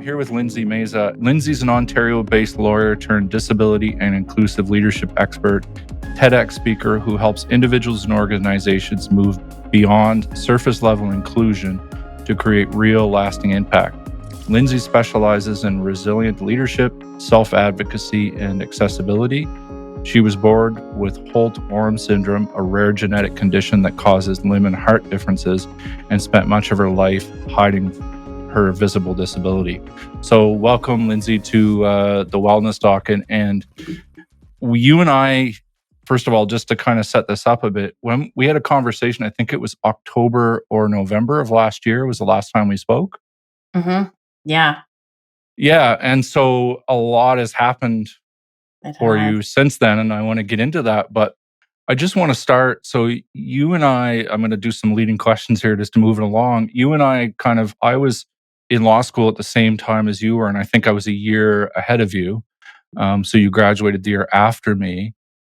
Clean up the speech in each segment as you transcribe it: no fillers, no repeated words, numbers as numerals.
here with Lindsey Mazza. Lindsay's an Ontario-based lawyer turned disability and inclusive leadership expert, TEDx speaker who helps individuals and organizations move beyond surface-level inclusion to create real, lasting impact. Lindsay specializes in resilient leadership, self-advocacy, and accessibility. She was born with Holt-Oram Syndrome, a rare genetic condition that causes limb and heart differences, and spent much of her life hiding her visible disability. So welcome, Lindsay, to the Wellness Doc. And you and I, first of all, just to kind of set this up a bit, when we had a conversation, I think it was October or November of last year was the last time we spoke. Mm-hmm. Yeah. Yeah. And so a lot has happened for you since then, and I want to get into that. But I just want to start. So you and I'm going to do some leading questions here just to move it along. You and I was in law school at the same time as you were, and I think I was a year ahead of you. So you graduated the year after me.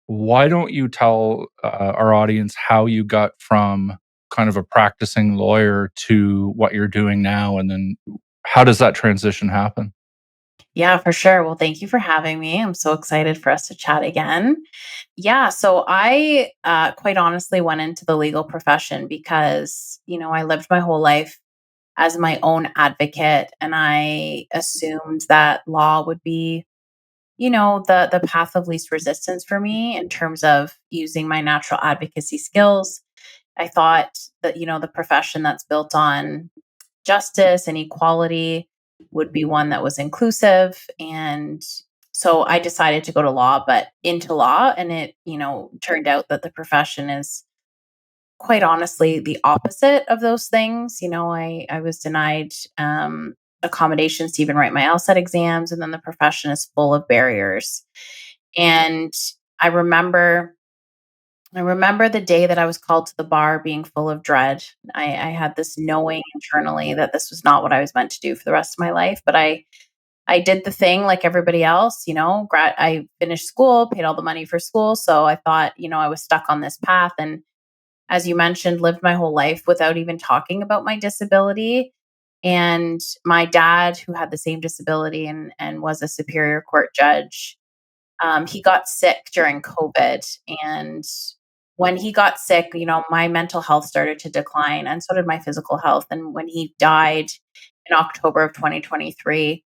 Why don't you tell our audience how you got from kind of a practicing lawyer to what you're doing now, and then how does that transition happen? Yeah, for sure. Well, thank you for having me. I'm so excited for us to chat again. Yeah, so I quite honestly went into the legal profession because, I lived my whole life as my own advocate, and I assumed that law would be, the path of least resistance for me in terms of using my natural advocacy skills. I thought that, the profession that's built on justice and equality would be one that was inclusive. And so I decided to go to law, but into law. And it, turned out that the profession is quite honestly the opposite of those things. I was denied accommodations to even write my LSAT exams. And then the profession is full of barriers. And I remember I remember the day that I was called to the bar being full of dread. I had this knowing internally that this was not what I was meant to do for the rest of my life, but I did the thing like everybody else, I finished school, paid all the money for school, so I thought, I was stuck on this path, and as you mentioned, lived my whole life without even talking about my disability. And my dad, who had the same disability and was a superior court judge, he got sick during COVID. And when he got sick, my mental health started to decline, and so did my physical health. And when he died in October of 2023,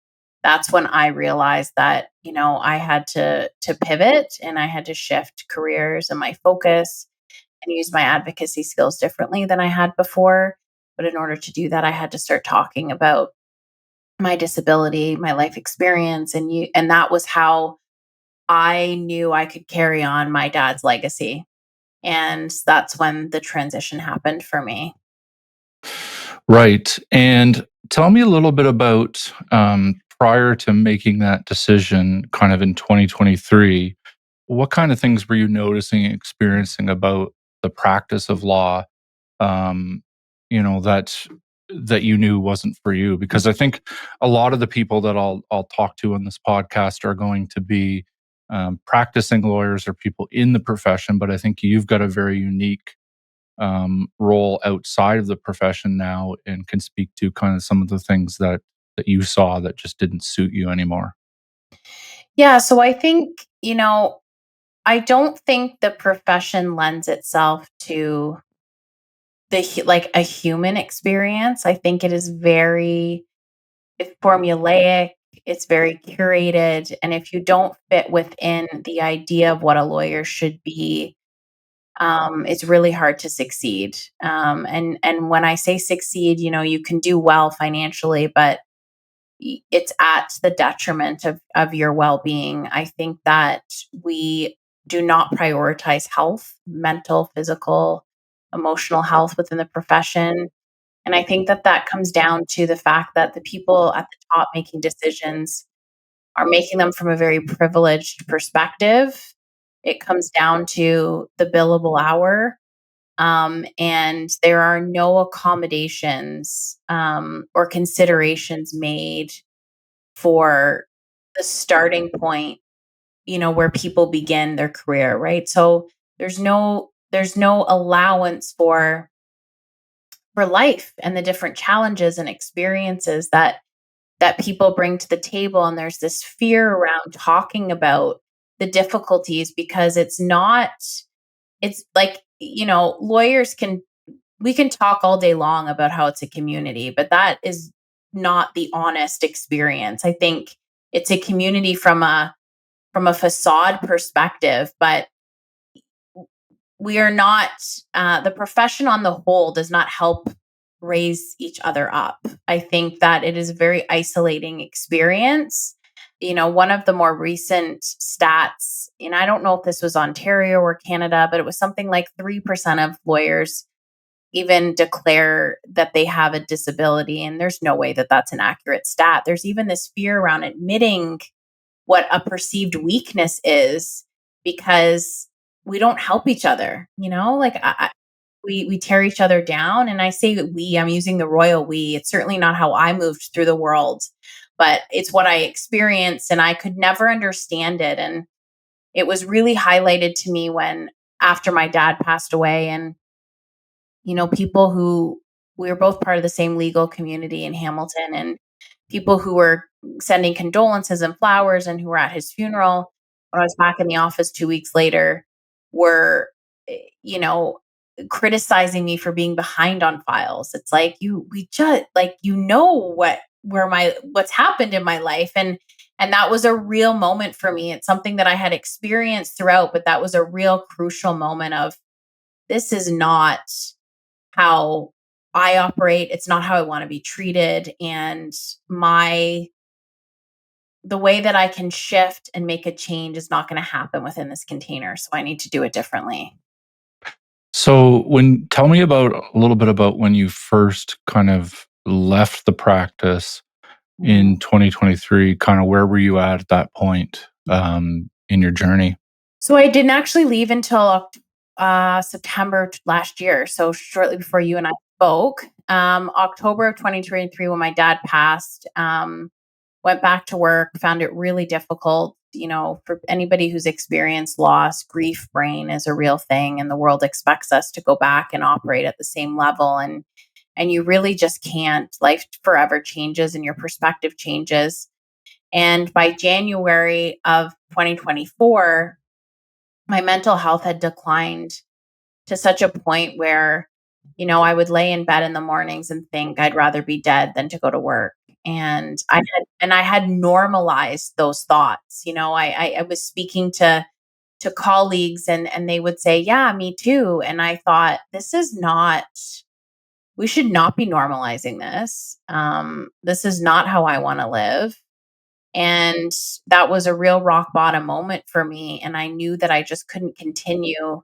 that's when I realized that, I had to pivot, and I had to shift careers and my focus and use my advocacy skills differently than I had before. But in order to do that, I had to start talking about my disability, my life experience, and that was how I knew I could carry on my dad's legacy. And that's when the transition happened for me. Right. And tell me a little bit about prior to making that decision, kind of in 2023, what kind of things were you noticing and experiencing about the practice of law, um, that you knew wasn't for you? Because I think a lot of the people that I'll talk to on this podcast are going to be practicing lawyers or people in the profession, but I think you've got a very unique role outside of the profession now and can speak to kind of some of the things that you saw that just didn't suit you anymore. Yeah. So I think, I don't think the profession lends itself to like a human experience. I think it is it's formulaic, it's very curated. And if you don't fit within the idea of what a lawyer should be, it's really hard to succeed. And when I say succeed, you can do well financially, but it's at the detriment of your well-being. I think that we do not prioritize health, mental, physical, emotional health within the profession. And I think that that comes down to the fact that the people at the top making decisions are making them from a very privileged perspective. It comes down to the billable hour, and there are no accommodations or considerations made for the starting point, where people begin their career, right? So there's no allowance for life and the different challenges and experiences that that people bring to the table, and there's this fear around talking about the difficulties because it's like, lawyers can we can talk all day long about how it's a community, but that is not the honest experience. I think it's a community from a facade perspective, but we are not the profession on the whole does not help raise each other up. I think that it is a very isolating experience. One of the more recent stats, and I don't know if this was Ontario or Canada, but it was something like 3% of lawyers even declare that they have a disability. And there's no way that that's an accurate stat. There's even this fear around admitting what a perceived weakness is because we don't help each other, like we tear each other down. And I say that I'm using the royal we. It's certainly not how I moved through the world, but it's what I experienced, and I could never understand it. And it was really highlighted to me when after my dad passed away, and people who we were both part of the same legal community in Hamilton, and people who were sending condolences and flowers and who were at his funeral when I was back in the office 2 weeks later were, you know, criticizing me for being behind on files. It's like we just like what's happened in my life, and that was a real moment for me. It's something that I had experienced throughout, but that was a real crucial moment of this is not how I operate. It's not how I want to be treated. And the way that I can shift and make a change is not going to happen within this container. So I need to do it differently. So, tell me about a little bit about when you first kind of left the practice Mhm. in 2023. Kind of where were you at that point in your journey? So I didn't actually leave until September last year. So shortly before you and I spoke, October of 2023, when my dad passed, went back to work, found it really difficult. For anybody who's experienced loss, grief brain is a real thing, and the world expects us to go back and operate at the same level. And you really just can't. Life forever changes and your perspective changes. And by January of 2024, my mental health had declined to such a point where, I would lay in bed in the mornings and think I'd rather be dead than to go to work. And I had normalized those thoughts. I was speaking to colleagues, and they would say, "Yeah, me too." And I thought, we should not be normalizing this. This is not how I want to live. And that was a real rock bottom moment for me. And I knew that I just couldn't continue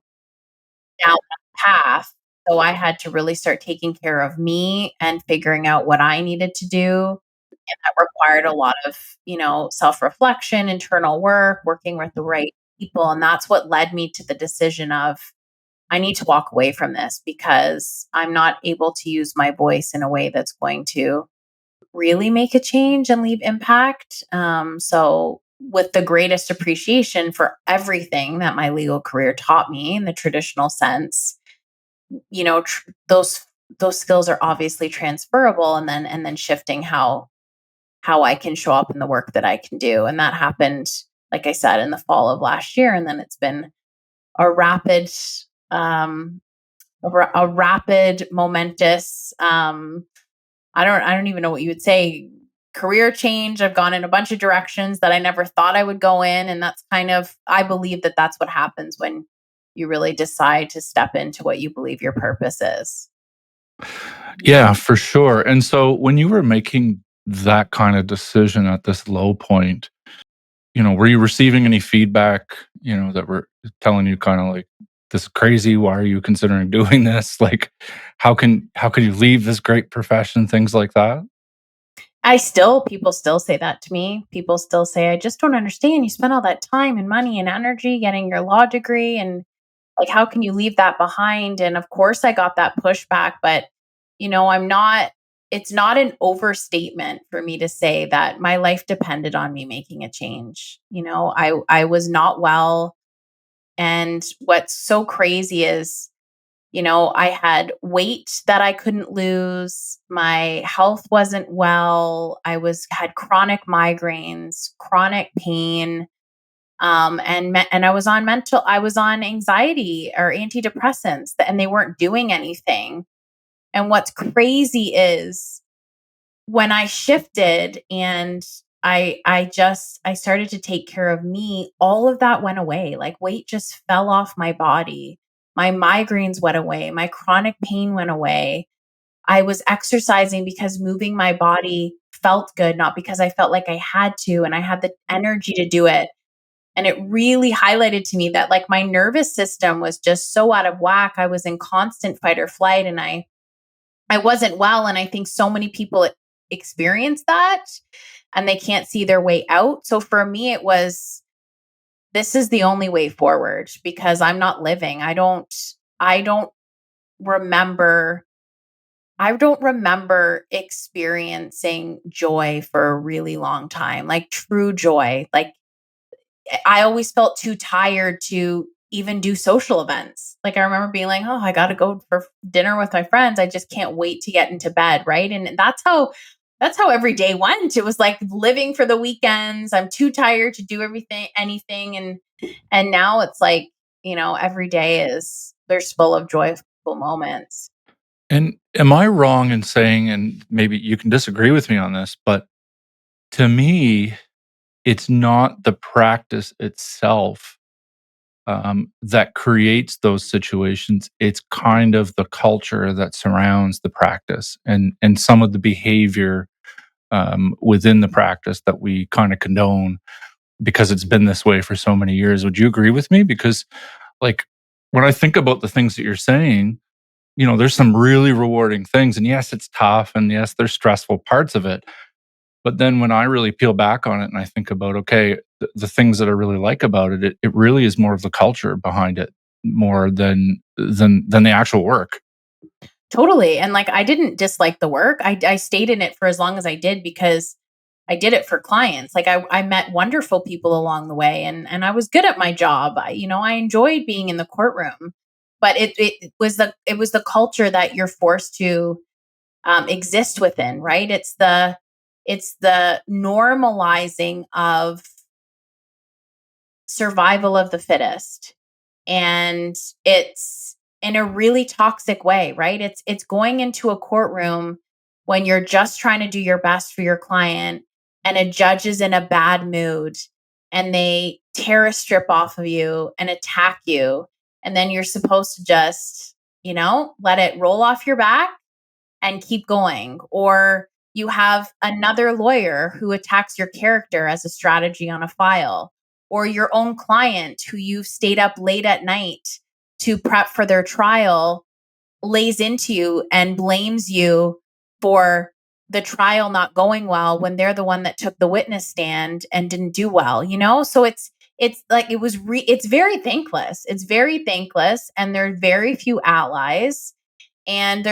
down that path. So I had to really start taking care of me and figuring out what I needed to do. And that required a lot of, self reflection, internal work, working with the right people. And that's what led me to the decision of I need to walk away from this because I'm not able to use my voice in a way that's going to really make a change and leave impact. So, with the greatest appreciation for everything that my legal career taught me in the traditional sense, those skills are obviously transferable, and then shifting how I can show up in the work that I can do, and that happened, like I said, in the fall of last year, and then it's been a rapid, um, a rapid, momentous, I don't even know what you would say, career change. I've gone in a bunch of directions that I never thought I would go in. And that's I believe that that's what happens when you really decide to step into what you believe your purpose is. Yeah, for sure. And so, when you were making that kind of decision at this low point, were you receiving any feedback, that were telling you kind of like, this is crazy. Why are you considering doing this? Like, how can you leave this great profession? Things like that. People still say that to me. People still say, I just don't understand. You spent all that time and money and energy getting your law degree. And like, how can you leave that behind? And of course, I got that pushback, but it's not an overstatement for me to say that my life depended on me making a change. I was not well. And what's so crazy is I had weight that I couldn't lose. My health wasn't well. Had chronic migraines, chronic pain, and I was on anxiety or antidepressants, and they weren't doing anything. And what's crazy is when I shifted and I started to take care of me, all of that went away. Like weight just fell off my body. My migraines went away. My chronic pain went away. I was exercising because moving my body felt good, not because I felt like I had to, and I had the energy to do it. And it really highlighted to me that like my nervous system was just so out of whack. I was in constant fight or flight, and I wasn't well. And I think so many people experience that and they can't see their way out. So for me, it was, this is the only way forward because I'm not living. I don't remember, I don't remember experiencing joy for a really long time, like true joy. Like I always felt too tired to even do social events. Like I remember being like, "Oh, I got to go for dinner with my friends. I just can't wait to get into bed." Right? And that's how every day went. It was like living for the weekends. I'm too tired to do anything, and now it's like, every day is there's full of joyful moments. And am I wrong in saying, and maybe you can disagree with me on this, but to me, it's not the practice itself that creates those situations. It's kind of the culture that surrounds the practice and some of the behavior within the practice that we kind of condone because it's been this way for so many years. Would you agree with me? Because, like, when I think about the things that you're saying, there's some really rewarding things. And yes, it's tough. And yes, there's stressful parts of it. But then when I really peel back on it and I think about, okay, the things that I really like about it, it really is more of the culture behind it more than the actual work. Totally. And like I didn't dislike the work. I stayed in it for as long as I did because I did it for clients. Like I met wonderful people along the way, and I was good at my job. I enjoyed being in the courtroom. But it was the culture that you're forced to exist within, right? It's the normalizing of survival of the fittest, and it's in a really toxic way, right? It's going into a courtroom when you're just trying to do your best for your client, and a judge is in a bad mood and they tear a strip off of you and attack you, and then you're supposed to just, let it roll off your back and keep going. Or you have another lawyer who attacks your character as a strategy on a file, or your own client who you've stayed up late at night to prep for their trial lays into you and blames you for the trial not going well when they're the one that took the witness stand and didn't do well. So it's like it's very thankless. It's very thankless, and there are very few allies, and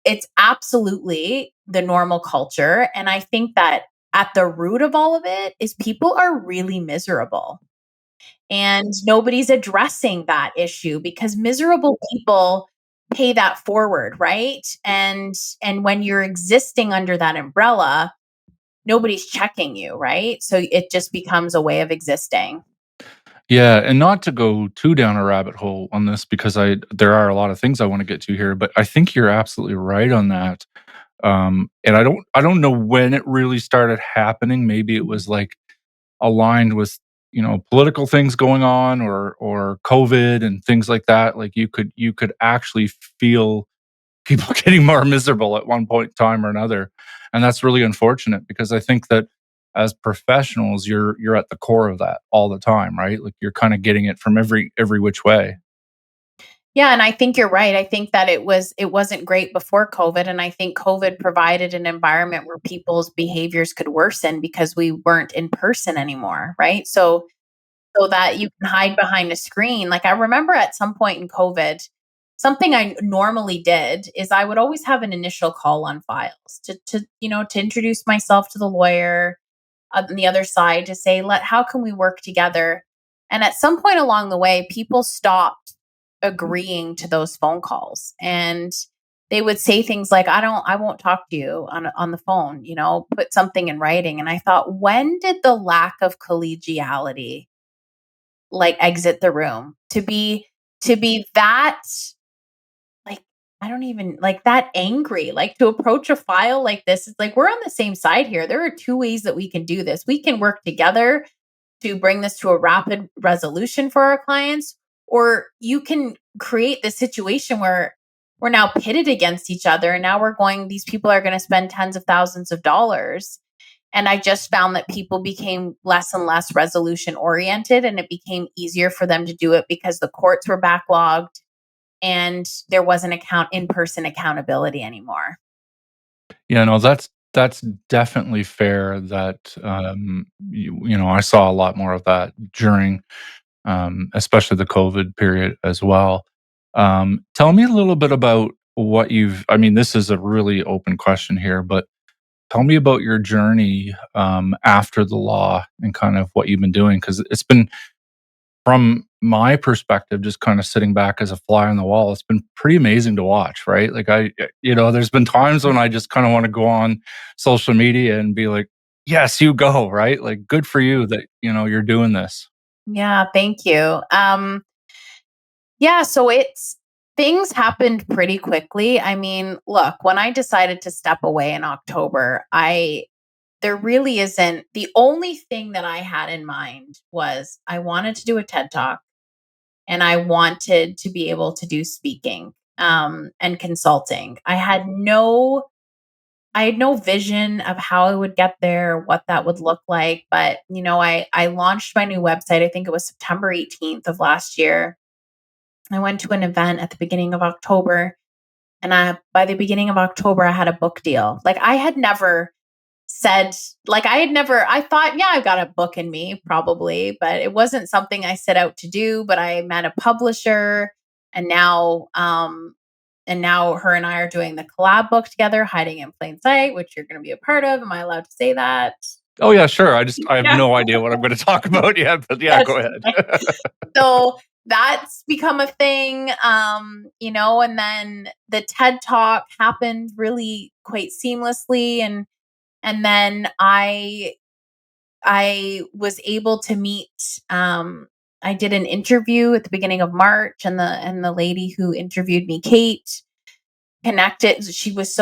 it's absolutely the normal culture. And I think that at the root of all of it is people are really miserable, and nobody's addressing that issue because miserable people pay that forward, right? And when you're existing under that umbrella, nobody's checking you, right? So it just becomes a way of existing. Yeah, and not to go too down a rabbit hole on this because there are a lot of things I want to get to here, but I think you're absolutely right on that. And I don't know when it really started happening. Maybe it was like aligned with political things going on or COVID and things like that. Like you could actually feel people getting more miserable at one point in time or another, and that's really unfortunate because I think that as professionals you're at the core of that all the time, right? Like you're kind of getting it from every which way. Yeah, and I think you're right. I think that it wasn't great before COVID, and I think COVID provided an environment where people's behaviors could worsen because we weren't in person anymore, right? So that you can hide behind a screen. Like I remember at some point in COVID, something I normally did is I would always have an initial call on files to introduce myself to the lawyer on the other side to say, how can we work together? And at some point along the way, people stopped agreeing to those phone calls. And they would say things like, I won't talk to you on the phone, put something in writing. And I thought, when did the lack of collegiality like exit the room to be that, like, I don't even like that angry, like to approach a file like this. It's like, we're on the same side here. There are two ways that we can do this. We can work together to bring this to a rapid resolution for our clients, or you can create this situation where we're now pitted against each other. And now these people are going to spend tens of thousands of dollars. And I just found that people became less and less resolution oriented, and it became easier for them to do it because the courts were backlogged and there wasn't in-person accountability anymore. Yeah, no, that's definitely fair that, I saw a lot more of that during, especially the COVID period as well. Tell me a little bit about I mean, this is a really open question here, but tell me about your journey, after the law and kind of what you've been doing, because it's been, from my perspective, just kind of sitting back as a fly on the wall, it's been pretty amazing to watch, right? Like there's been times when I just kind of want to go on social media and be like, yes, you go, right? Like, good for you that, you're doing this. Yeah, thank you. Yeah, so it's things happened pretty quickly. I mean, look, when I decided to step away in October, there really isn't the only thing that I had in mind was I wanted to do a TED Talk and I wanted to be able to do speaking and consulting. I had no vision of how I would get there, what that would look like. But, I launched my new website. I think it was September 18th of last year. I went to an event at the beginning of October. And by the beginning of October, I had a book deal. Like, I had never said, I thought, yeah, I've got a book in me, probably, but it wasn't something I set out to do. But I met a publisher, and now her and I are doing the collab book together, Hiding in Plain Sight, which you're going to be a part of. Am I allowed to say that? Oh yeah, sure. I have Yeah. no idea what I'm going to talk about yet, but yeah, Yes. go ahead. So that's become a thing, and then the TED Talk happened really quite seamlessly, and then I was able to meet. I did an interview at the beginning of March, and the lady who interviewed me, Kate, connected. She was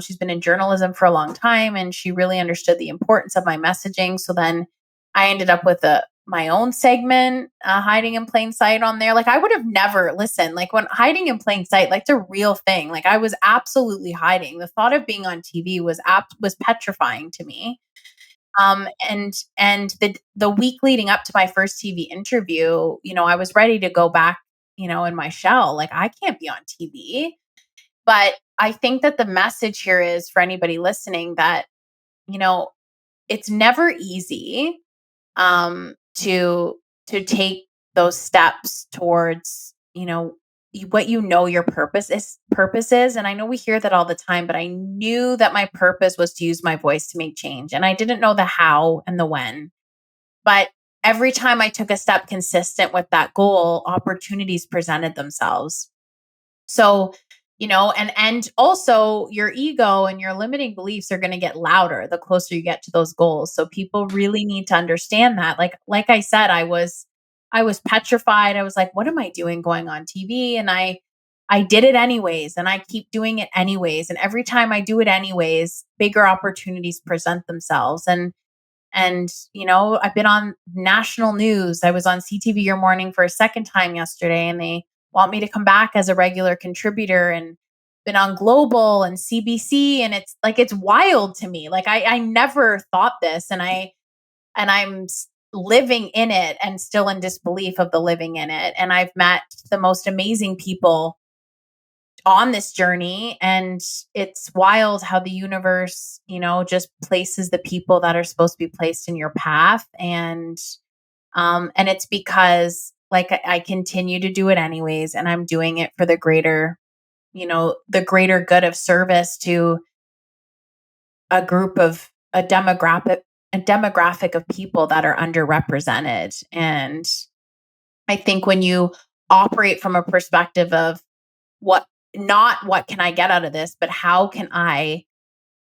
she's been in journalism for a long time, and she really understood the importance of my messaging. So then I ended up with my own segment, Hiding in Plain Sight, on there. Like, I would have never listened. Like, when Hiding in Plain Sight, like, it's a real thing. Like, I was absolutely hiding. The thought of being on TV was petrifying to me. And the week leading up to my first TV interview, I was ready to go back, in my shell. Like, I can't be on TV. But I think that the message here is for anybody listening that, you know, it's never easy, to take those steps towards, what your purpose is. And I know we hear that all the time, but I knew that my purpose was to use my voice to make change. And I didn't know the how and the when. But every time I took a step consistent with that goal, opportunities presented themselves. So, and also your ego and your limiting beliefs are going to get louder the closer you get to those goals. So people really need to understand that. Like I said, I was petrified. I was like, what am I doing going on TV? And I did it anyways, and I keep doing it anyways. And every time I do it anyways, bigger opportunities present themselves. And I've been on national news. I was on CTV Your Morning for a second time yesterday, and they want me to come back as a regular contributor, and been on Global and CBC. And it's wild to me. Like, I never thought this, and I'm living in it and still in disbelief of the living in it. And I've met the most amazing people on this journey, and it's wild how the universe, just places the people that are supposed to be placed in your path. And it's because, like, I continue to do it anyways, and I'm doing it for the greater good of service to a demographic of people that are underrepresented. And I think when you operate from a perspective of not what can I get out of this, but how can I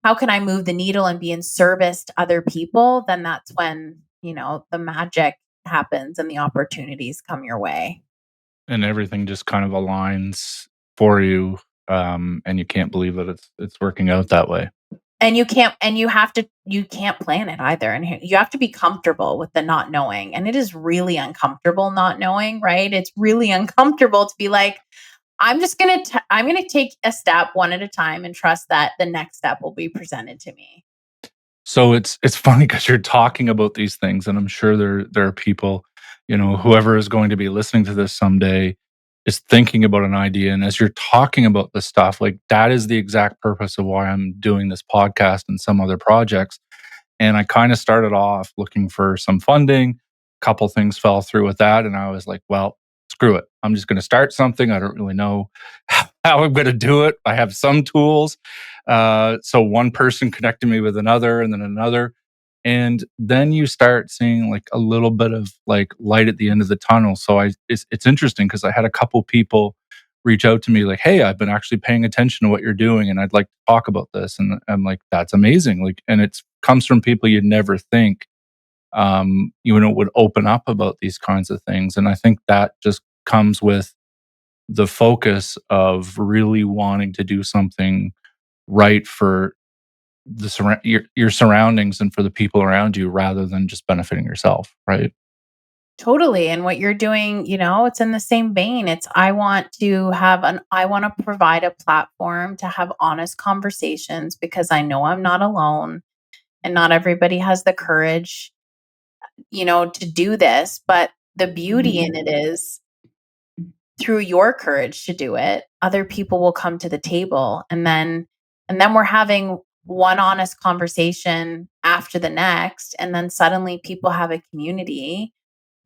move the needle and be in service to other people, then that's when, the magic happens and the opportunities come your way. And everything just kind of aligns for you, and you can't believe that it's working out that way. And you can't plan it either. And you have to be comfortable with the not knowing. And it is really uncomfortable not knowing, right? It's really uncomfortable to be like, I'm going to take a step one at a time and trust that the next step will be presented to me. So it's funny because you're talking about these things, and I'm sure there are people, whoever is going to be listening to this someday is thinking about an idea. And as you're talking about this stuff, like that is the exact purpose of why I'm doing this podcast and some other projects. And I kind of started off looking for some funding. A couple things fell through with that. And I was like, well, screw it. I'm just going to start something. I don't really know how I'm going to do it. I have some tools. So one person connected me with another and then another. And then you start seeing like a little bit of like light at the end of the tunnel. So it's interesting because I had a couple people reach out to me like, hey, I've been actually paying attention to what you're doing and I'd like to talk about this. And I'm like, that's amazing. Like, and it comes from people you'd never think, would open up about these kinds of things. And I think that just comes with the focus of really wanting to do something right for your surroundings and for the people around you rather than just benefiting yourself, right? Totally. And what you're doing, it's in the same vein. I want to provide a platform to have honest conversations because I know I'm not alone and not everybody has the courage, to do this. But the beauty in it is through your courage to do it, other people will come to the table and then we're having one honest conversation after the next. And then suddenly people have a community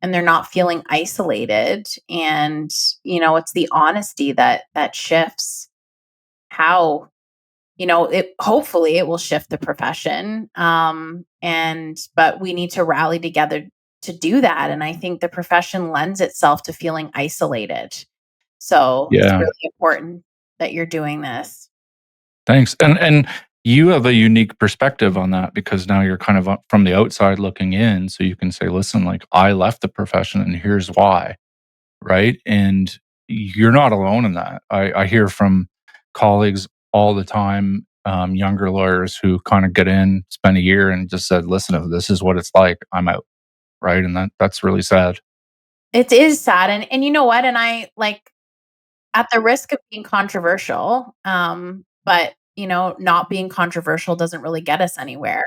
and they're not feeling isolated. And, it's the honesty that shifts how, it hopefully it will shift the profession. But we need to rally together to do that. And I think the profession lends itself to feeling isolated. So it's Yeah. really important that you're doing this. Thanks. And you have a unique perspective on that because now you're kind of from the outside looking in. So you can say, listen, like I left the profession and here's why. Right. And you're not alone in that. I hear from colleagues all the time, younger lawyers who kind of get in, spend a year and just said, listen, if this is what it's like, I'm out. Right. And that's really sad. It is sad. And you know what? And I like at the risk of being controversial, but not being controversial doesn't really get us anywhere.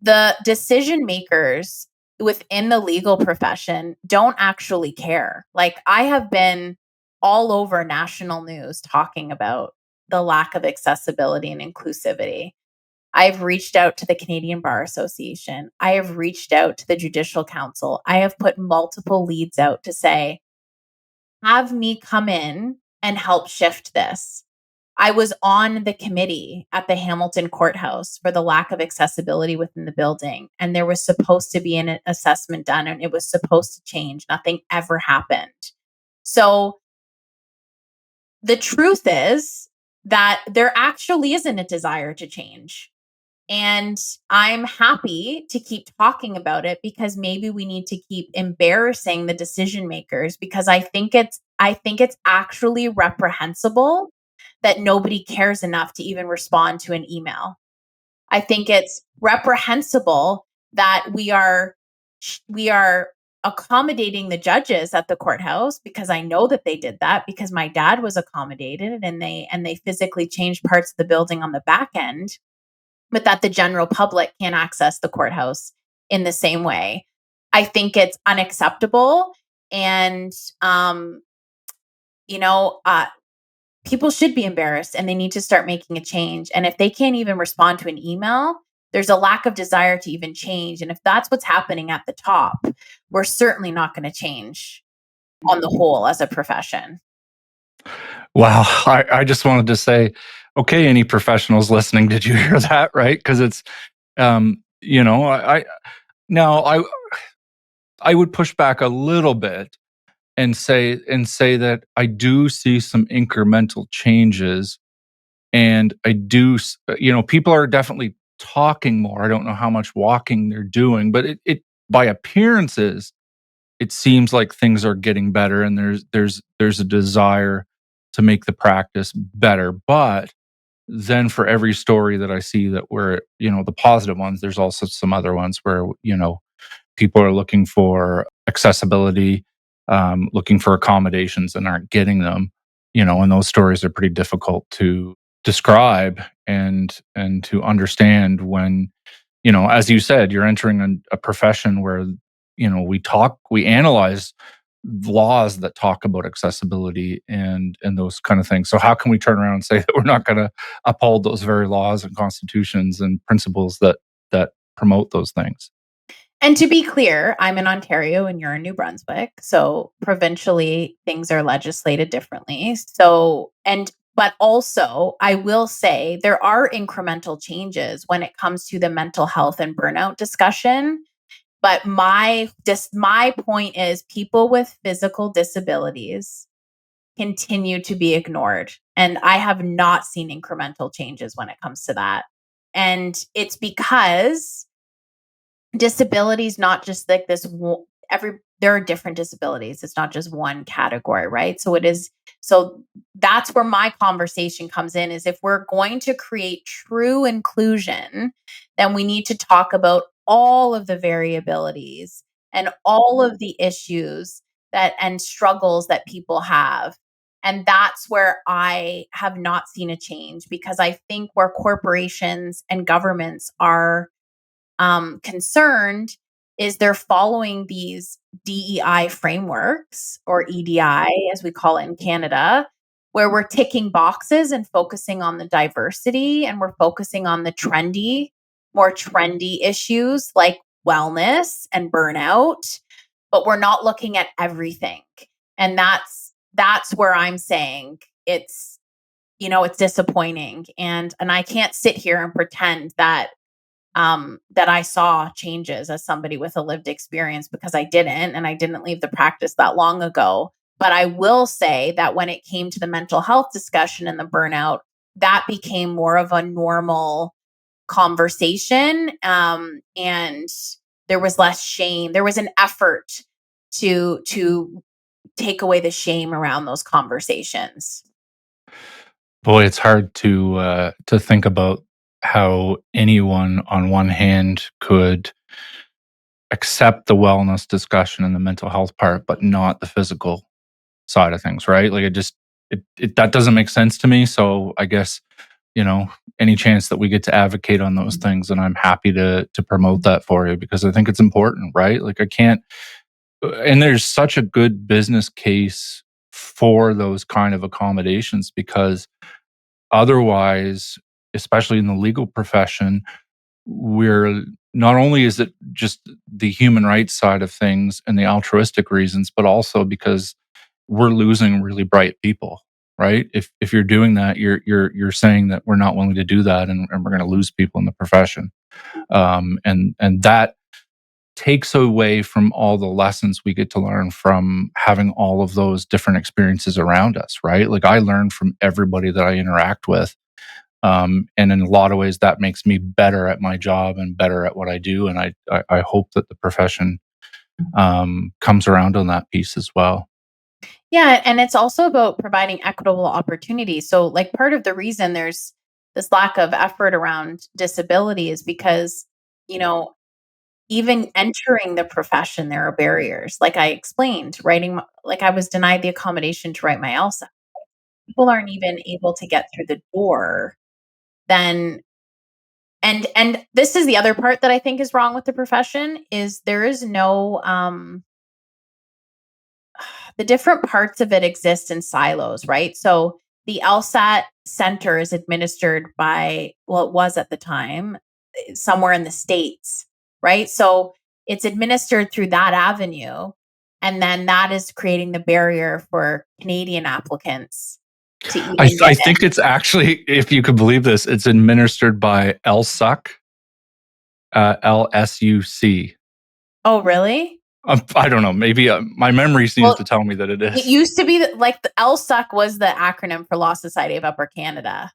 The decision makers within the legal profession don't actually care. Like I have been all over national news talking about the lack of accessibility and inclusivity. I've reached out to the Canadian Bar Association. I have reached out to the Judicial Council. I have put multiple leads out to say, have me come in and help shift this. I was on the committee at the Hamilton courthouse for the lack of accessibility within the building. And there was supposed to be an assessment done and it was supposed to change. Nothing ever happened. So the truth is that there actually isn't a desire to change. And I'm happy to keep talking about it because maybe we need to keep embarrassing the decision makers because I think it's actually reprehensible that nobody cares enough to even respond to an email. I think it's reprehensible that we are accommodating the judges at the courthouse because I know that they did that because my dad was accommodated and they physically changed parts of the building on the back end, but that the general public can't access the courthouse in the same way. I think it's unacceptable. And, um, you know, uh, people should be embarrassed and they need to start making a change. And if they can't even respond to an email, there's a lack of desire to even change. And if that's what's happening at the top, we're certainly not going to change on the whole as a profession. Wow. I just wanted to say, okay, any professionals listening, did you hear that? Right. Because it's, I now I would push back a little bit and say that I do see some incremental changes, and I do, people are definitely talking more. I don't know how much walking they're doing, but it by appearances, it seems like things are getting better, and there's a desire to make the practice better. But then for every story that I see that where, the positive ones, there's also some other ones where, people are looking for accessibility, looking for accommodations and aren't getting them, and those stories are pretty difficult to describe and to understand when, as you said, you're entering a profession where, we analyze laws that talk about accessibility and those kind of things. So how can we turn around and say that we're not going to uphold those very laws and constitutions and principles that promote those things? And to be clear, I'm in Ontario and you're in New Brunswick. So provincially, things are legislated differently. But also, I will say there are incremental changes when it comes to the mental health and burnout discussion. But my point is people with physical disabilities continue to be ignored. And I have not seen incremental changes when it comes to that. And it's because disability is not just like this there are different disabilities. It's not just one category, right? So that's where my conversation comes in is if we're going to create true inclusion, then we need to talk about all of the variabilities and all of the issues that and struggles that people have. And that's where I have not seen a change because I think where corporations and governments are concerned is they're following these DEI frameworks or EDI, as we call it in Canada, where we're ticking boxes and focusing on the diversity and we're focusing on the more trendy issues like wellness and burnout, but we're not looking at everything. And that's where I'm saying it's disappointing. And I can't sit here and pretend that I saw changes as somebody with a lived experience because I didn't, and I didn't leave the practice that long ago. But I will say that when it came to the mental health discussion and the burnout, that became more of a normal conversation. And there was less shame. There was an effort to take away the shame around those conversations. Boy, it's hard to think about how anyone on one hand could accept the wellness discussion and the mental health part, but not the physical side of things, right? Like it that doesn't make sense to me. So I guess, any chance that we get to advocate on those things, and I'm happy to promote that for you because I think it's important, right? Like I can't, and there's such a good business case for those kind of accommodations because otherwise, especially in the legal profession, we're not only is it just the human rights side of things and the altruistic reasons, but also because we're losing really bright people, right? If you're doing that, you're saying that we're not willing to do that, and we're going to lose people in the profession, and that takes away from all the lessons we get to learn from having all of those different experiences around us, right? Like I learn from everybody that I interact with. And in a lot of ways, that makes me better at my job and better at what I do. And I hope that the profession comes around on that piece as well. Yeah, and it's also about providing equitable opportunities. So, like, part of the reason there's this lack of effort around disability is because, you know, even entering the profession, there are barriers. Like I explained, like I was denied the accommodation to write my LSAT. People aren't even able to get through the door. Then, and this is the other part that I think is wrong with the profession is there is no the different parts of it exist in silos, right? So the LSAT center is administered by, well, it was at the time, somewhere in the States, right? So it's administered through that avenue. And then that is creating the barrier for Canadian applicants to even I get in. think it's actually, if you could believe this, it's administered by LSUC, LSUC. Oh, really? I don't know. Maybe my memory seems Well, to tell me that it it is. used to be that like the LSUC was the acronym for Law Society of Upper Canada.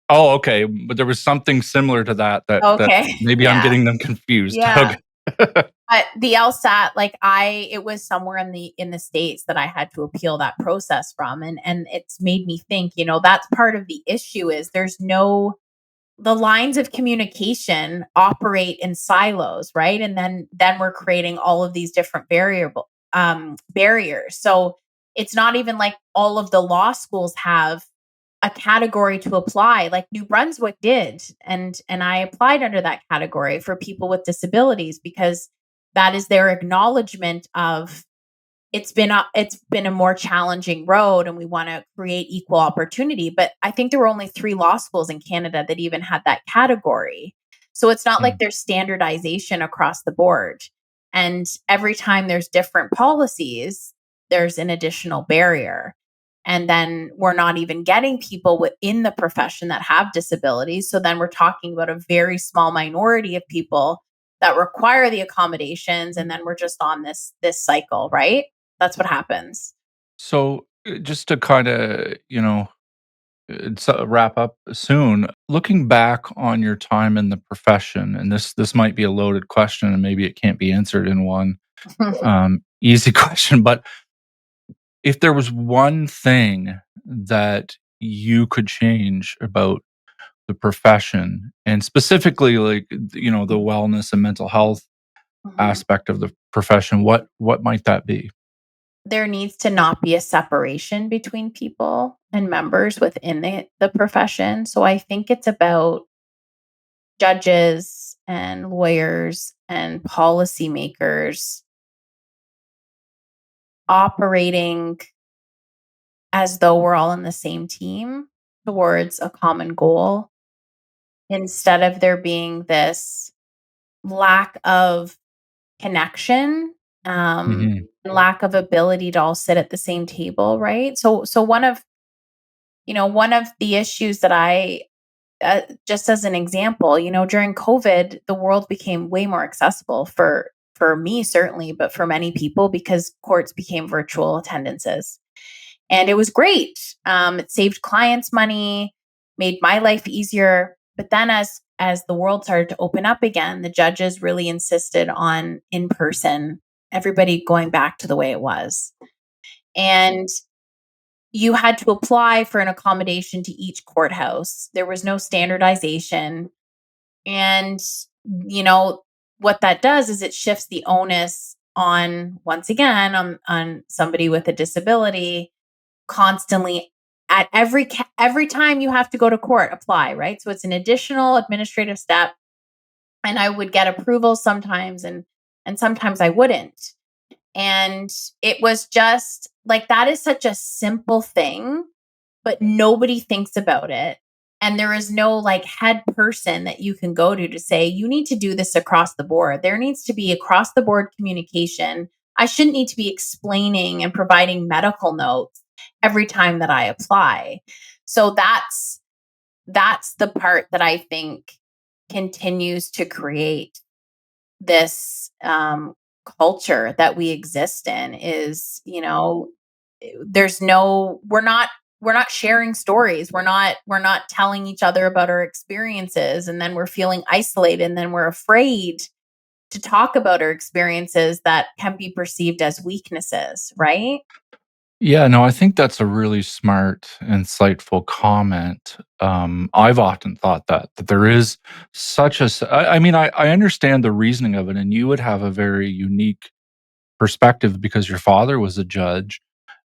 Oh, okay. But there was something similar to that Okay. maybe I'm Yeah. getting them confused. Yeah. Okay. But the LSAT, like it was somewhere in the States that I had to appeal that process from. And it's made me think, that's part of the issue is the lines of communication operate in silos, right? And then we're creating all of these different variable barriers. So it's not even like all of the law schools have a category to apply like New Brunswick did, and I applied under that category for people with disabilities because that is their acknowledgement of it's been a more challenging road and we want to create equal opportunity. But I think there were only 3 law schools in Canada that even had that category. So it's not like Mm. there's standardization across the board. And every time there's different policies, there's an additional barrier. And then we're not even getting people within the profession that have disabilities. So then we're talking about a very small minority of people that require the accommodations, and then we're just on this cycle, right? That's what happens. So, just to kinda, wrap up soon, looking back on your time in the profession, and this might be a loaded question, and maybe it can't be answered in one, easy question, but if there was one thing that you could change about the profession, and specifically, like, the wellness and mental health Mhm. aspect of the profession, what might that be? There needs to not be a separation between people and members within the profession. So I think it's about judges and lawyers and policymakers operating as though we're all in the same team towards a common goal instead of there being this lack of connection, Mhm. and lack of ability to all sit at the same table, right? So one of the issues that just as an example, during COVID, the world became way more accessible for me certainly, but for many people because courts became virtual attendances. And it was great. It saved clients money, made my life easier. But then as the world started to open up again, the judges really insisted on in person, everybody going back to the way it was. And you had to apply for an accommodation to each courthouse. There was no standardization. And, you know, what that does is it shifts the onus on, once again, on somebody with a disability constantly at every time you have to go to court apply, right? So it's an additional administrative step, and I would get approval sometimes, and sometimes I wouldn't. And it was just like that is such a simple thing, but nobody thinks about it. And there is no like head person that you can go to say, you need to do this across the board. There needs to be across the board communication. I shouldn't need to be explaining and providing medical notes every time that I apply. So that's the part that I think continues to create this culture that we exist in is, there's no we're not sharing stories. We're not telling each other about our experiences, and then we're feeling isolated, and then we're afraid to talk about our experiences that can be perceived as weaknesses, right? Yeah, no, I think that's a really smart, insightful comment. I've often thought that there is such I mean, I understand the reasoning of it, and you would have a very unique perspective because your father was a judge.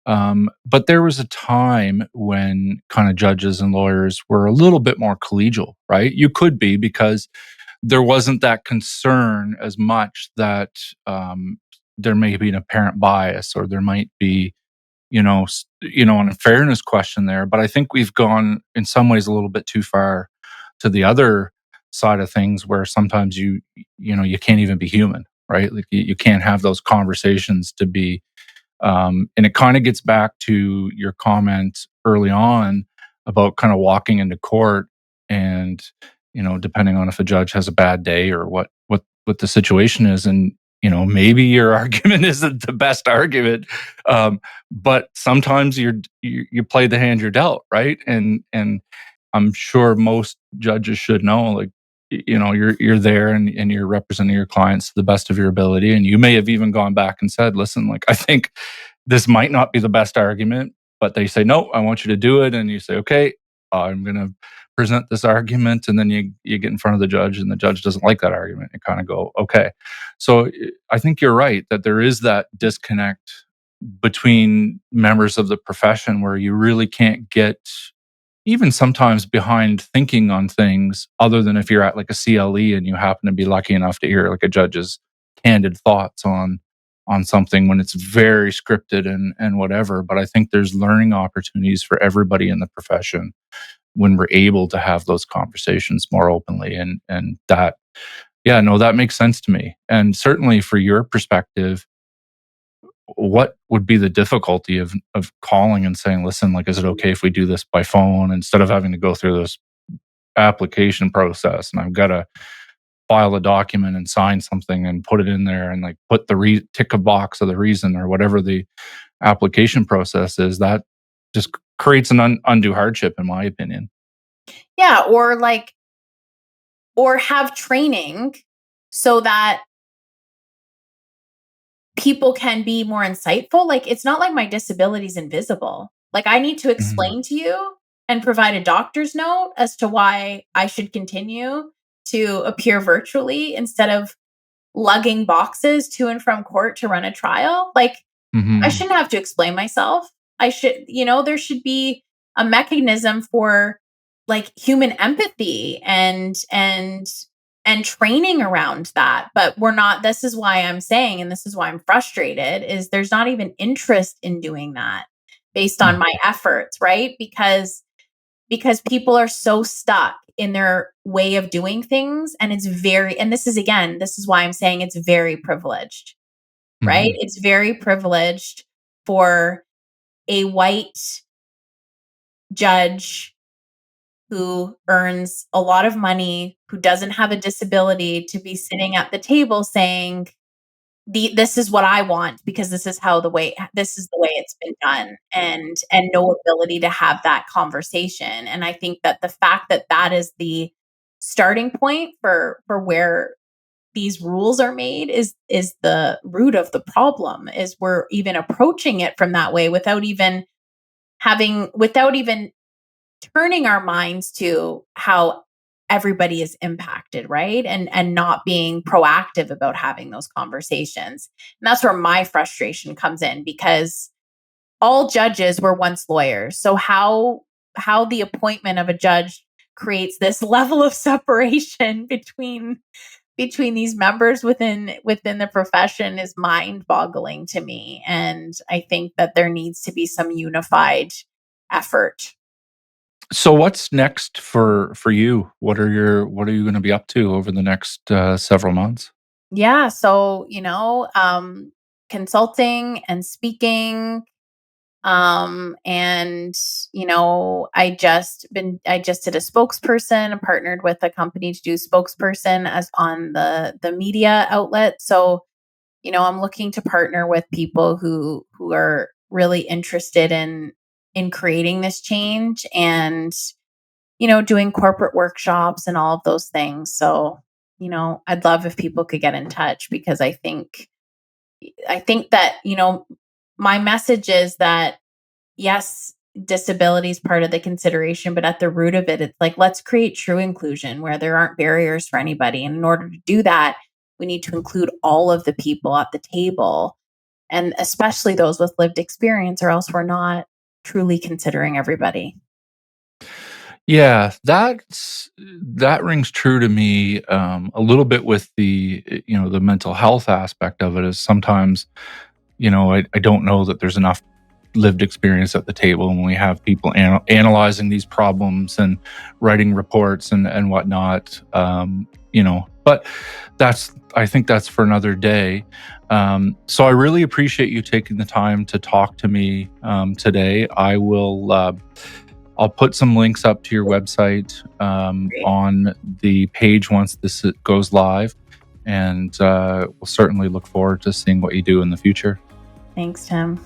But there was a time when kind of judges and lawyers were a little bit more collegial, right? You could be because there wasn't that concern as much that there may be an apparent bias or there might be an unfairness question there. But I think we've gone in some ways a little bit too far to the other side of things where sometimes you can't even be human, right? Like you can't have those conversations to be and it kind of gets back to your comment early on about kind of walking into court and depending on if a judge has a bad day or what the situation is, and maybe your argument isn't the best argument, but sometimes you play the hand you're dealt, right? And I'm sure most judges should know, like, you're there and you're representing your clients to the best of your ability, and you may have even gone back and said, listen, like, I think this might not be the best argument, but they say, no, I want you to do it, and you say, okay, I'm going to present this argument, and then you get in front of the judge, and the judge doesn't like that argument, and kind of go, okay. So I think you're right that there is that disconnect between members of the profession where you really can't get even sometimes behind thinking on things, other than if you're at like a CLE and you happen to be lucky enough to hear like a judge's candid thoughts on something when it's very scripted and whatever. But I think there's learning opportunities for everybody in the profession when we're able to have those conversations more openly. And that, yeah, no, that makes sense to me. And certainly for your perspective, what would be the difficulty of calling and saying, listen, like, is it okay if we do this by phone instead of having to go through this application process, and I've got to file a document and sign something and put it in there and like put the tick a box of the reason or whatever the application process is? That just creates an undue hardship, in my opinion. Yeah, or have training so that people can be more insightful. Like, it's not like my disability is invisible. Like, I need to Mhm. explain to you and provide a doctor's note as to why I should continue to appear virtually instead of lugging boxes to and from court to run a trial. Like, I Mhm. shouldn't have to explain myself. There should be a mechanism for like human empathy and training around that. But we're not, this is why I'm saying, and this is why I'm frustrated, is there's not even interest in doing that based on Mhm. my efforts, right? Because people are so stuck in their way of doing things. And this is why I'm saying it's very privileged, right? Mhm. It's very privileged for a white judge who earns a lot of money, who doesn't have a disability, to be sitting at the table saying, this is what I want because this is the way it's been done, and no ability to have that conversation. And I think that the fact that that is the starting point for where these rules are made is the root of the problem, is we're even approaching it from that way without even turning our minds to how everybody is impacted, right? And not being proactive about having those conversations. And that's where my frustration comes in, because all judges were once lawyers. So how the appointment of a judge creates this level of separation between these members within the profession is mind-boggling to me. And I think that there needs to be some unified effort. So what's next for you? What are you going to be up to over the next several months? Yeah, so, consulting and speaking, and I just did a spokesperson, partnered with a company to do spokesperson as on the media outlet. So, I'm looking to partner with people who are really interested in creating this change, and doing corporate workshops and all of those things. So, I'd love if people could get in touch, because I think that, my message is that, yes, disability is part of the consideration, but at the root of it, it's like, let's create true inclusion where there aren't barriers for anybody. And in order to do that, we need to include all of the people at the table, and especially those with lived experience, or else we're not truly considering everybody. Yeah, that rings true to me a little bit with the mental health aspect of it. Is sometimes I don't know that there's enough lived experience at the table when we have people analyzing these problems and writing reports and whatnot. But I think that's for another day. So I really appreciate you taking the time to talk to me today. I'll put some links up to your website Great. on the page once this goes live. And we'll certainly look forward to seeing what you do in the future. Thanks, Tim.